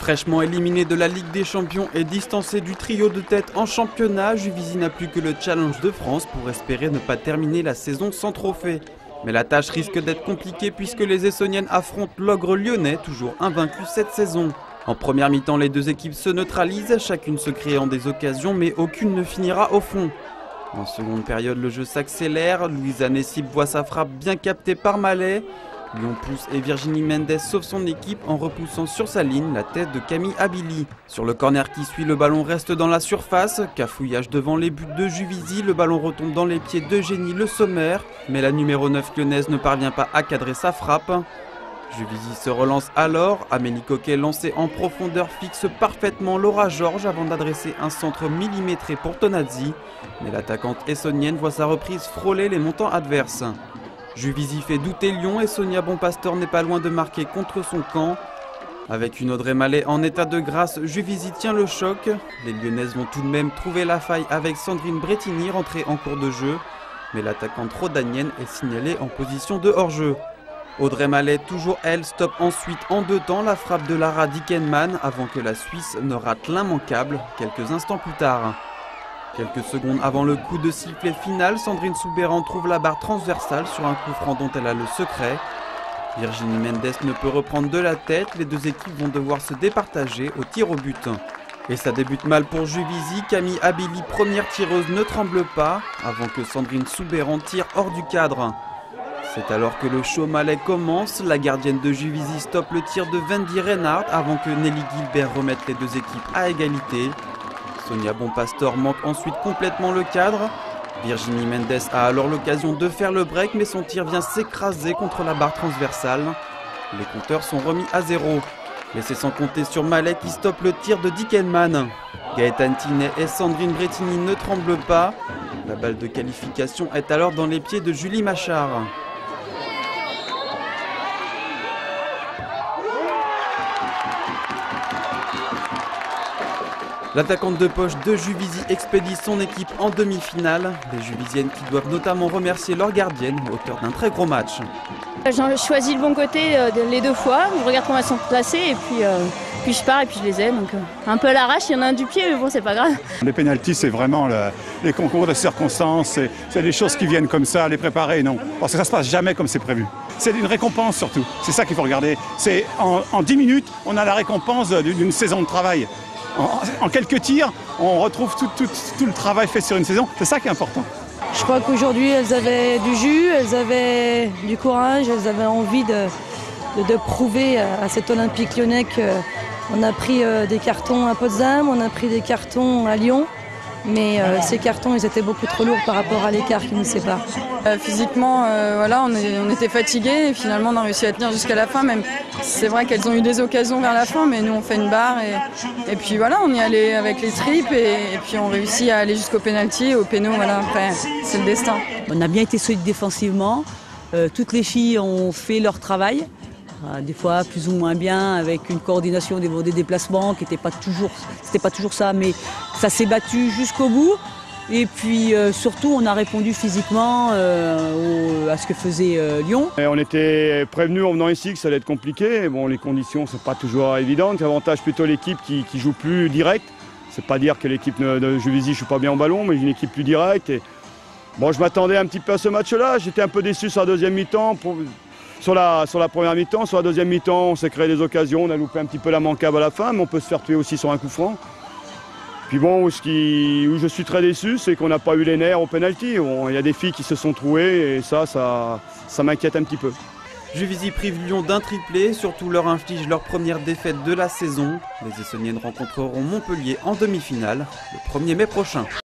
Fraîchement éliminé de la Ligue des Champions et distancé du trio de tête en championnat, Juvisy n'a plus que le Challenge de France pour espérer ne pas terminer la saison sans trophée. Mais la tâche risque d'être compliquée puisque les Essonniennes affrontent l'Ogre lyonnais, toujours invaincu cette saison. En première mi-temps, les deux équipes se neutralisent, chacune se créant des occasions, mais aucune ne finira au fond. En seconde période, le jeu s'accélère. Louisa Nessib voit sa frappe bien captée par Mallet. Lyon pousse et Virginie Mendes sauve son équipe en repoussant sur sa ligne la tête de Camille Abili. Sur le corner qui suit, le ballon reste dans la surface. Cafouillage devant les buts de Juvisy, le ballon retombe dans les pieds d'Eugénie Le Sommer. Mais la numéro 9 lyonnaise ne parvient pas à cadrer sa frappe. Juvisy se relance alors. Amélie Coquet, lancée en profondeur, fixe parfaitement Laura Georges avant d'adresser un centre millimétré pour Tonazzi. Mais l'attaquante essonnienne voit sa reprise frôler les montants adverses. Juvisy fait douter Lyon et Sonia Bonpastor n'est pas loin de marquer contre son camp. Avec une Audrey Mallet en état de grâce, Juvisy tient le choc. Les Lyonnaises vont tout de même trouver la faille avec Sandrine Bretigny rentrée en cours de jeu. Mais l'attaquante rhodanienne est signalée en position de hors-jeu. Audrey Mallet, toujours elle, stoppe ensuite en deux temps la frappe de Lara Dickenman avant que la Suisse ne rate l'immanquable quelques instants plus tard. Quelques secondes avant le coup de sifflet final, Sandrine Soubeyran trouve la barre transversale sur un coup franc dont elle a le secret. Virginie Mendes ne peut reprendre de la tête, les deux équipes vont devoir se départager au tir au but. Et ça débute mal pour Juvisy, Camille Abili, première tireuse, ne tremble pas avant que Sandrine Soubeyran tire hors du cadre. C'est alors que le show Mallet commence, la gardienne de Juvisy stoppe le tir de Wendy Reinhardt avant que Nelly Gilbert remette les deux équipes à égalité. Sonia Bonpastor manque ensuite complètement le cadre. Virginie Mendes a alors l'occasion de faire le break, mais son tir vient s'écraser contre la barre transversale. Les compteurs sont remis à zéro. Mais c'est sans compter sur Mallet qui stoppe le tir de Dickenman. Gaëtane Tinet et Sandrine Bretigny ne tremblent pas. La balle de qualification est alors dans les pieds de Julie Machard. L'attaquante de poche de Juvisy expédie son équipe en demi-finale. Les Juvisiennes qui doivent notamment remercier leur gardienne, auteur d'un très gros match. J'ai choisi le bon côté les deux fois. Je regarde comment elles sont placées et puis je pars et puis je les aime. Donc un peu à l'arrache, il y en a un du pied, mais bon, c'est pas grave. Les pénaltys, c'est vraiment les concours de circonstances. C'est des choses qui viennent comme ça, les préparer, non. Parce que ça se passe jamais comme c'est prévu. C'est une récompense surtout. C'est ça qu'il faut regarder. C'est en 10 minutes, on a la récompense d'une saison de travail. En quelques tirs, on retrouve tout le travail fait sur une saison. C'est ça qui est important. Je crois qu'aujourd'hui, elles avaient du jus, elles avaient du courage, elles avaient envie de prouver à cet Olympique lyonnais qu'on a pris des cartons à Potsdam, on a pris des cartons à Lyon. Mais ces cartons, ils étaient beaucoup trop lourds par rapport à l'écart qui nous sépare. Physiquement, voilà, on était fatigués et finalement on a réussi à tenir jusqu'à la fin. Même c'est vrai qu'elles ont eu des occasions vers la fin, mais nous on fait une barre et puis voilà, on y allait avec les tripes et puis on réussit à aller jusqu'au pénalty, au péno. Voilà, après c'est le destin. On a bien été solide défensivement. Toutes les filles ont fait leur travail. Des fois plus ou moins bien, avec une coordination des déplacements qui n'était pas toujours ça, mais ça s'est battu jusqu'au bout. Et puis surtout, on a répondu physiquement à ce que faisait Lyon. Et on était prévenus en venant ici que ça allait être compliqué. Bon, les conditions ne sont pas toujours évidentes. L'avantage plutôt l'équipe qui joue plus direct. C'est pas dire que l'équipe de Juvisy ne joue pas bien au ballon, mais une équipe plus directe. Et bon, je m'attendais un petit peu à ce match-là. J'étais un peu déçu sur la deuxième mi-temps. Sur la première mi-temps, sur la deuxième mi-temps, on s'est créé des occasions, on a loupé un petit peu la manquable à la fin, mais on peut se faire tuer aussi sur un coup franc. Puis bon, où je suis très déçu, c'est qu'on n'a pas eu les nerfs au pénalty. Il y a des filles qui se sont trouées et ça m'inquiète un petit peu. Juvisy prive Lyon d'un triplé, surtout leur inflige leur première défaite de la saison. Les Essonniennes rencontreront Montpellier en demi-finale le 1er mai prochain.